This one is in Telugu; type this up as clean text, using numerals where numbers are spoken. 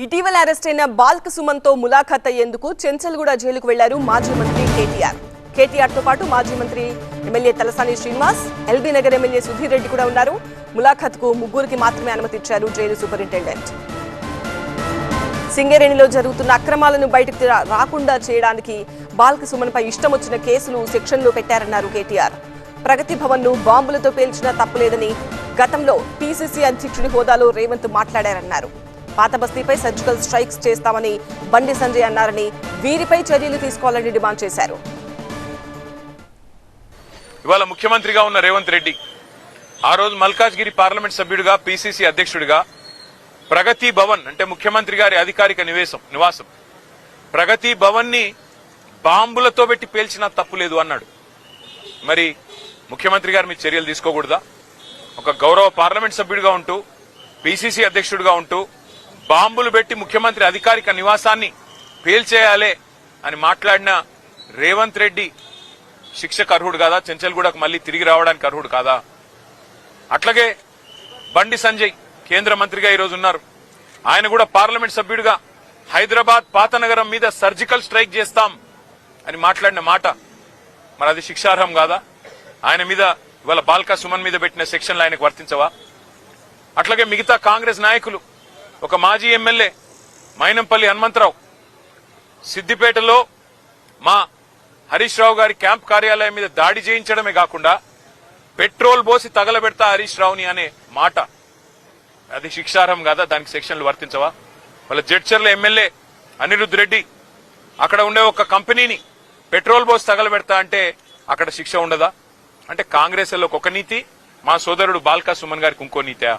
ఇటీవల అరెస్ట్ అయిన బాల్క సుమన్తో ములాఖాత్ అయ్యేందుకు చెంచల్గూడ జైలుకు వెళ్లారు మాజీ మంత్రి కేటీఆర్ తో పాటు మాజీ మంత్రి MLA Talasani Srinivas, LB Nagar MLA Sudheer Reddy కూడా ఉన్నారు. ములాఖాత్ కు ముగ్గురికి మాత్రమే అనుమతి ఇచ్చారు జైలు సూపరింటెండెంట్. సింగరేణిలో జరుగుతున్న అక్రమాలను బయటకు రాకుండా చేయడానికి బాల్క సుమన్ పై ఇష్టం వచ్చిన కేసులు సెక్షన్లో పెట్టారన్నారు కేటీఆర్. ప్రగతి భవన్ ను బాంబులతో పేల్చినా తప్పులేదని గతంలో పీసీసీ అధ్యక్షుడి హోదాలో రేవంత్ మాట్లాడారన్నారు. పాత బస్తీపై సర్జికల్ స్ట్రైక్స్ చేస్తామని బండి సంజయ్ అన్నారని, వీరిపై చర్యలు తీసుకోవాలని డిమాండ్ చేశారు. ఇవాళ ముఖ్యమంత్రిగా ఉన్న రేవంత్ రెడ్డి ఆ రోజు మల్కాజ్గిరి పార్లమెంట్ సభ్యుడిగా, పీసీసీ అధ్యక్షుడిగా ప్రగతి భవన్ అంటే ముఖ్యమంత్రి గారి అధికారిక నివాసం ప్రగతి భవన్ ని బాంబులతో పెట్టి పేల్చినా తప్పులేదు అన్నాడు. మరి ముఖ్యమంత్రి గారు మీ చర్యలు తీసుకోకూడదా? ఒక గౌరవ పార్లమెంట్ సభ్యుడిగా ఉంటూ, పీసీసీ అధ్యక్షుడిగా ఉంటూ బాంబులు పెట్టి ముఖ్యమంత్రి అధికారిక నివాసాన్ని పేల్చేయాలే అని మాట్లాడిన రేవంత్ రెడ్డి శిక్షకు అర్హుడు కాదా? చెంచల్గూడకు మళ్లీ తిరిగి రావడానికి అర్హుడు కాదా? అట్లాగే బండి సంజయ్ కేంద్ర మంత్రిగా ఈరోజు ఉన్నారు. ఆయన కూడా పార్లమెంట్ సభ్యుడిగా హైదరాబాద్ పాత నగరం మీద సర్జికల్ స్ట్రైక్ చేస్తాం అని మాట్లాడిన మాట మరి అది శిక్షార్హం కాదా? ఆయన మీద ఇవాళ బాల్కా సుమన్ మీద పెట్టిన సెక్షన్లు ఆయనకు వర్తించవా? అట్లాగే మిగతా కాంగ్రెస్ నాయకులు, ఒక మాజీ ఎమ్మెల్యే మైనంపల్లి హనుమంతరావు సిద్దిపేటలో మా హరీష్ రావు గారి క్యాంప్ కార్యాలయం మీద దాడి చేయించడమే కాకుండా పెట్రోల్ పోసి తగలబెడతా హరీష్ రావుని అనే మాట అది శిక్షార్హం కాదా? దానికి సెక్షన్లు వర్తించవా? వాళ్ళ జడ్చర్ల ఎమ్మెల్యే అనిరుద్ రెడ్డి అక్కడ ఉండే ఒక కంపెనీని పెట్రోల్ పోసి తగలబెడతా అంటే అక్కడ శిక్ష ఉండదా? అంటే కాంగ్రెస్ ఒక నీతి, మా సోదరుడు బాల్కా సుమన్ గారికి ఇంకో నీతా?